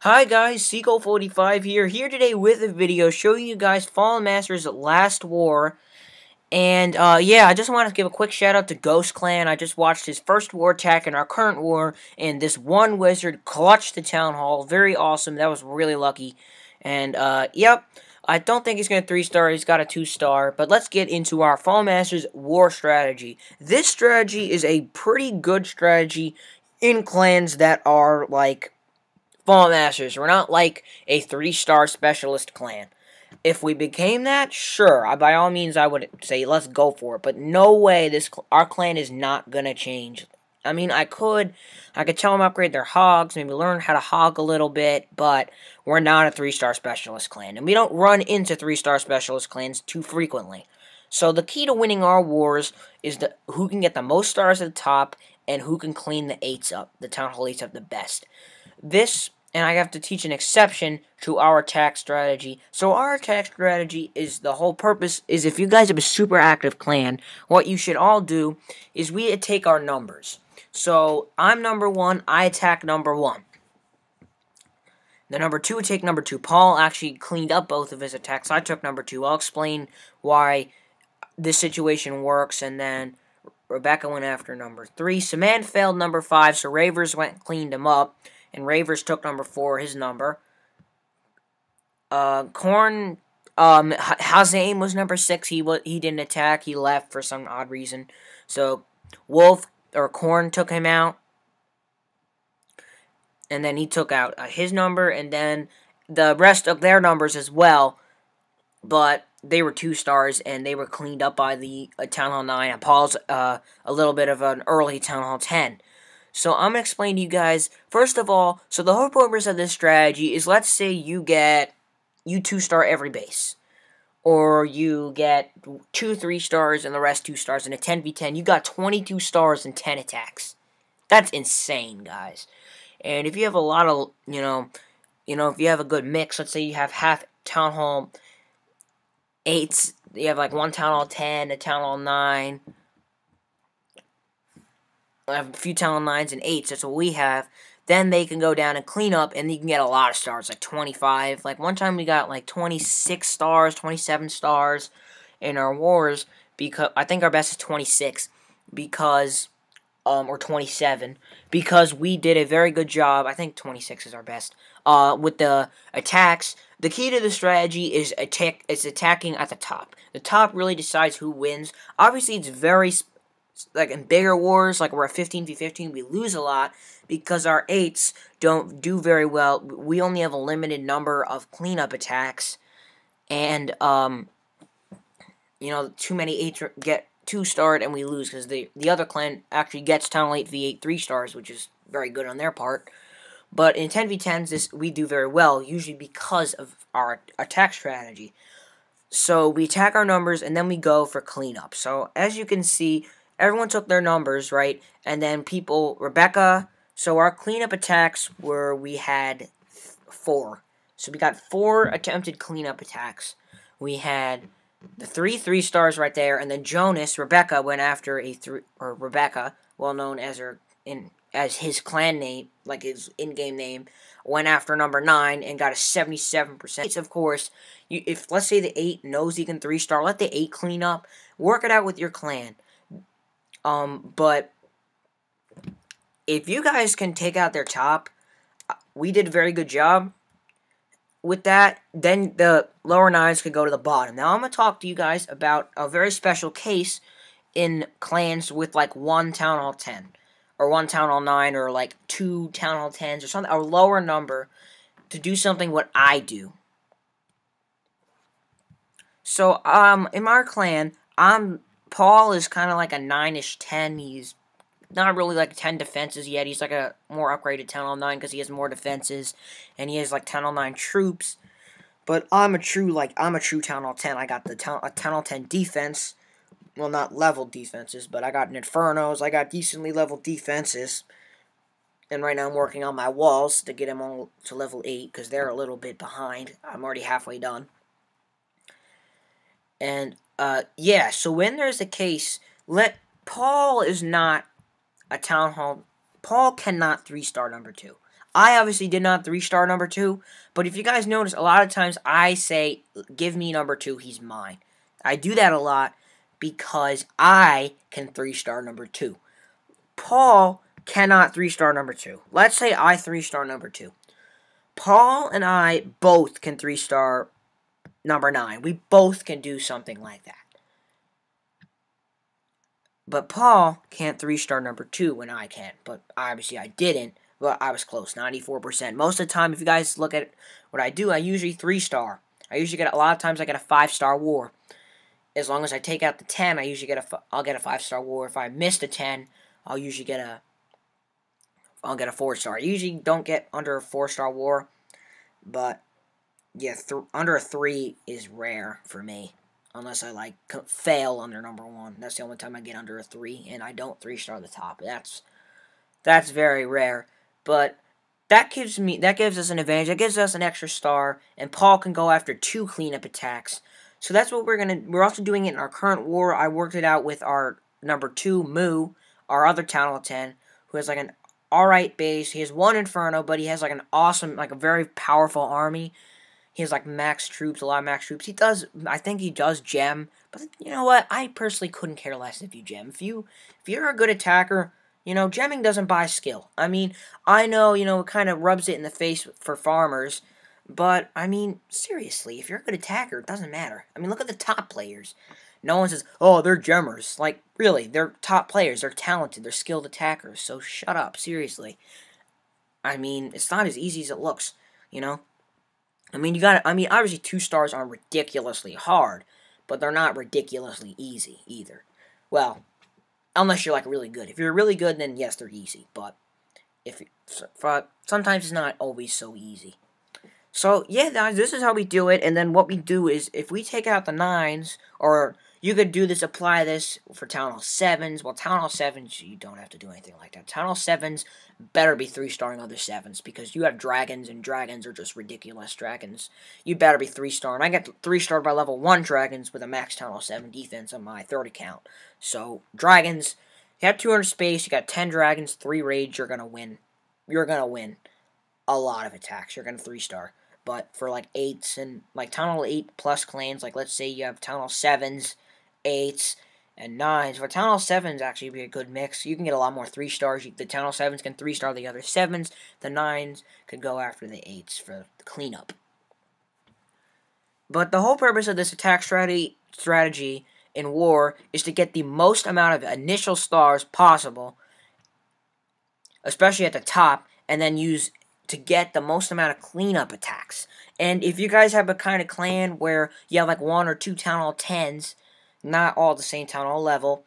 Hi guys, Seagull45 here today with a video showing you guys Fallen Master's last war. And, yeah, I just want to give a quick shout out to Ghost Clan. I just watched his first war attack in our current war, and this one wizard clutched the Town Hall. Very awesome, that was really lucky. And, yep, I don't think he's going to 3-star, he's got a 2-star. But let's get into our Fallen Master's war strategy. This strategy is a pretty good strategy in clans that are, like, Fallen Masters. We're not like a 3-star specialist clan. If we became that, sure, by all means I would say let's go for it. But no way, our clan is not gonna change. I mean, I could tell them upgrade their hogs, maybe learn how to hog a little bit, but we're not a 3-star specialist clan, and we don't run into 3-star specialist clans too frequently. So the key to winning our wars is who can get the most stars at the top and who can clean the 8s up, the Town Hall 8s up the best. And I have to teach an exception to our attack strategy. So our attack strategy is, the whole purpose is, if you guys have a super active clan, what you should all do is we take our numbers. So I'm number 1, I attack number 1. The number 2 would take number 2. Paul actually cleaned up both of his attacks. I took number 2. I'll explain why this situation works, and then Rebecca went after number 3. Samantha failed number 5, so Ravers went and cleaned him up. And Ravers took number 4, his number. Hazaim was number 6. He didn't attack. He left for some odd reason. So Korn took him out. And then he took out his number. And then the rest of their numbers as well. But they were 2 stars. And they were cleaned up by the Town Hall 9. And Paul's a little bit of an early Town Hall 10. So I'm going to explain to you guys, first of all, so the whole purpose of this strategy is, let's say you 2-star every base. Or you get 2 3-stars and the rest 2 stars in a 10v10. You got 22 stars and 10 attacks. That's insane, guys. And if you have a lot of, if you have a good mix, let's say you have half Town Hall 8s, you have like one Town Hall 10, a Town Hall 9, I have a few Town Hall 9s and 8s, that's what we have. Then they can go down and clean up, and you can get a lot of stars, like 25. Like, one time we got, like, 26 stars, 27 stars in our wars, because, I think our best is 26, because, or 27, because we did a very good job, I think 26 is our best, with the attacks. The key to the strategy is attacking at the top. The top really decides who wins. Obviously, it's very like in bigger wars, like we're a 15v15, we lose a lot because our 8s don't do very well. We only have a limited number of cleanup attacks, and too many 8s get 2-starred and we lose because the other clan actually gets Town Hall 8v8 3-stars, which is very good on their part. But in 10v10s, we do very well, usually because of our attack strategy. So we attack our numbers and then we go for cleanup. So as you can see, everyone took their numbers, right? And then Rebecca, so our cleanup attacks we had 4. So we got 4 attempted cleanup attacks. We had the 3 3-stars right there, and then Rebecca went after Rebecca, well known as as his clan name, like his in-game name, went after number 9 and got a 77%. Of course, if let's say the 8 knows he can 3-star, let the 8 clean up. Work it out with your clan. But if you guys can take out their top, we did a very good job with that, then the lower 9s could go to the bottom. Now I'm going to talk to you guys about a very special case in clans with like 1 Town Hall 10, or 1 Town Hall 9, or like 2 Town Hall 10s, or something, a lower number, to do something what I do. So, in our clan, Paul is kind of like a 9-ish 10. He's not really like 10 defenses yet. He's like a more upgraded Town Hall 9 because he has more defenses. And he has like Town Hall 9 troops. But I'm a true Town Hall 10. I got a Town Hall 10 defense. Well, not leveled defenses, but I got an Infernos. I got decently leveled defenses. And right now I'm working on my walls to get them all to level 8 because they're a little bit behind. I'm already halfway done. And yeah, so when there's a case, Paul is not a Town Hall. Paul cannot 3-star number 2. I obviously did not 3-star number 2, but if you guys notice, a lot of times I say, give me number 2, he's mine. I do that a lot because I can 3-star number 2. Paul cannot 3-star number 2. Let's say I 3-star number 2. Paul and I both can 3-star number 9. We both can do something like that. But Paul can't 3-star number 2 when I can. But obviously I didn't. But I was close, 94%. Most of the time, if you guys look at what I do, I usually 3-star. I usually get, a lot of times I get a 5-star war. As long as I take out the 10, I'll get a 5-star war. If I missed a 10, I'll get a 4-star. I usually don't get under a 4-star war. But, yeah, under a 3 is rare for me. Unless I, like, fail under number 1. That's the only time I get under a 3. And I don't 3-star the top. That's very rare. But that gives us an advantage. That gives us an extra star. And Paul can go after 2 cleanup attacks. So that's what we're also doing it in our current war. I worked it out with our number 2, Moo, our other Town Hall 10, who has like an alright base. He has 1 Inferno, but he has like an awesome, like a very powerful army. He has like max troops, a lot of max troops. I think he does gem. But you know what? I personally couldn't care less if you gem. If you're a good attacker, you know, gemming doesn't buy skill. I mean, I know, you know, it kind of rubs it in the face for farmers. But, I mean, seriously, if you're a good attacker, it doesn't matter. I mean, look at the top players. No one says, oh, they're gemmers. Like, really, they're top players. They're talented. They're skilled attackers. So shut up, seriously. I mean, it's not as easy as it looks, you know? I mean, obviously 2 stars aren't ridiculously hard, but they're not ridiculously easy either. Well, unless you're, like, really good. If you're really good, then yes, they're easy. But sometimes it's not always so easy. So, yeah, guys, this is how we do it, and then what we do is, if we take out the 9s, or you could apply this for Town Hall 7s. Well, Town Hall 7s, you don't have to do anything like that. Town Hall 7s better be 3-starring other 7s, because you have dragons, and dragons are just ridiculous dragons. You better be 3-starring. I get 3-starred by level 1 dragons with a max Town Hall 7 defense on my 3rd account. So, dragons, you have 200 space, you got 10 dragons, 3 rage, you're gonna win. You're gonna win a lot of attacks. You're gonna 3-star. But for, like, 8s and, like, Town Hall 8 plus clans, like, let's say you have Town Hall 7s, 8s, and 9s. For Town Hall 7s, actually, be a good mix. You can get a lot more 3-stars. The Town Hall 7s can 3-star the other 7s. The 9s could go after the 8s for the cleanup. But the whole purpose of this attack strategy in war is to get the most amount of initial stars possible, especially at the top, and then use to get the most amount of cleanup attacks. And if you guys have a kind of clan where you have like 1 or 2 Town Hall 10s, not all the same Town Hall level,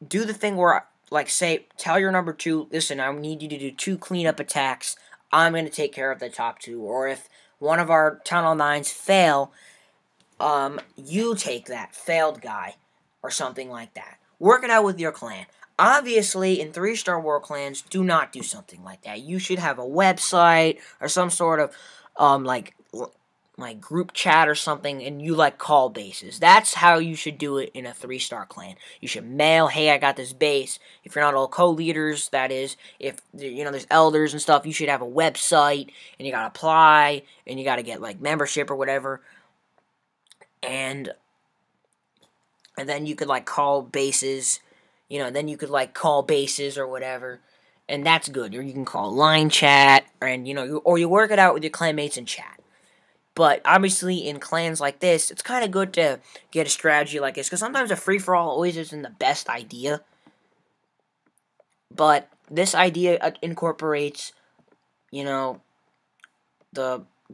do the thing where, like, say, tell your number 2, listen, I need you to do 2 cleanup attacks, I'm going to take care of the top 2. Or if one of our Town Hall 9s fail, you take that failed guy, or something like that. Work it out with your clan. Obviously, in 3-star war clans, do not do something like that. You should have a website or some sort of, like group chat or something, and you, like, call bases. That's how you should do it in a 3-star clan. You should mail, hey, I got this base. If you're not all co-leaders, that is, if, you know, there's elders and stuff, you should have a website, and you gotta apply, and you gotta get, like, membership or whatever. And then you could, like, call bases. You know, then you could, like, call bases or whatever, and that's good. Or you can call line chat, and, you know, or you work it out with your clanmates in chat. But, obviously, in clans like this, it's kind of good to get a strategy like this, because sometimes a free-for-all always isn't the best idea. But this idea incorporates, you know,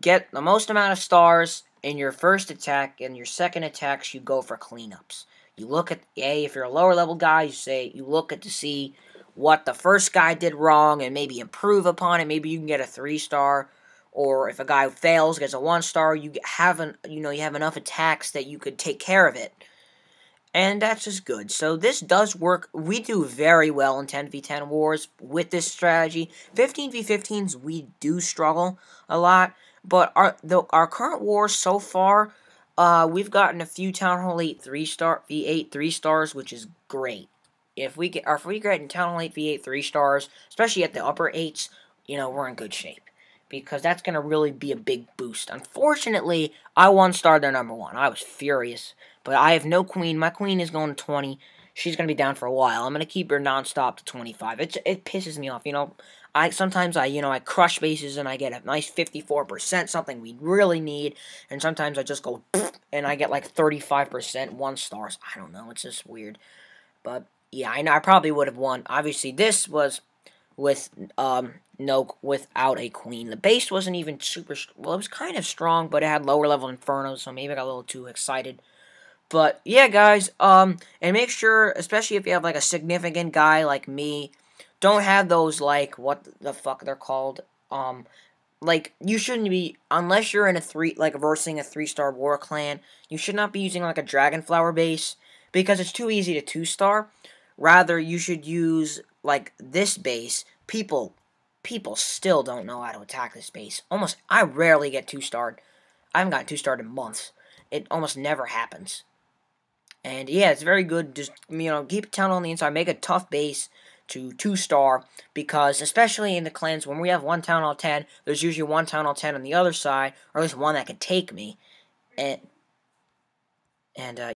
get the most amount of stars in your first attack, and your second attacks, you go for cleanups. You look at, if you're a lower level guy, you look at to see what the first guy did wrong and maybe improve upon it. Maybe you can get a 3-star, or if a guy fails, gets a 1-star, you have enough attacks that you could take care of it. And that's just good. So this does work. We do very well in 10v10 wars with this strategy. 15v15s, we do struggle a lot. But our current wars so far, we've gotten a few Town Hall 8 V8 3-stars, which is great. If we get in Town Hall 8 V8 3-stars, especially at the upper 8s, you know, we're in good shape. because that's going to really be a big boost. Unfortunately, I one-starred their number 1. I was furious. But I have no queen. My queen is going to 20. She's going to be down for a while. I'm going to keep her non-stop to 25. It pisses me off, you know. Sometimes I crush bases and I get a nice 54%, something we really need. And sometimes I just go and I get like 35% 1-stars. I don't know. It's just weird. But yeah, I know I probably would have won. Obviously, this was with without a queen. The base wasn't even super. Well, it was kind of strong, but it had lower level infernos, so maybe I got a little too excited. But yeah, guys, and make sure, especially if you have like a significant guy like me, don't have those like what the fuck they're called. Like you shouldn't be, unless you're in versing a 3-star war clan. You should not be using like a Dragonflower base because it's too easy to 2-star. Rather, you should use like this base. People still don't know how to attack this base. I rarely get 2-starred. I haven't gotten 2-starred in months. It almost never happens. And yeah, it's very good. Just, keep a town on the inside. Make a tough base to 2-star. Because, especially in the clans, when we have 1 town hall 10, there's usually 1 town hall 10 on the other side. Or at least one that can take me. And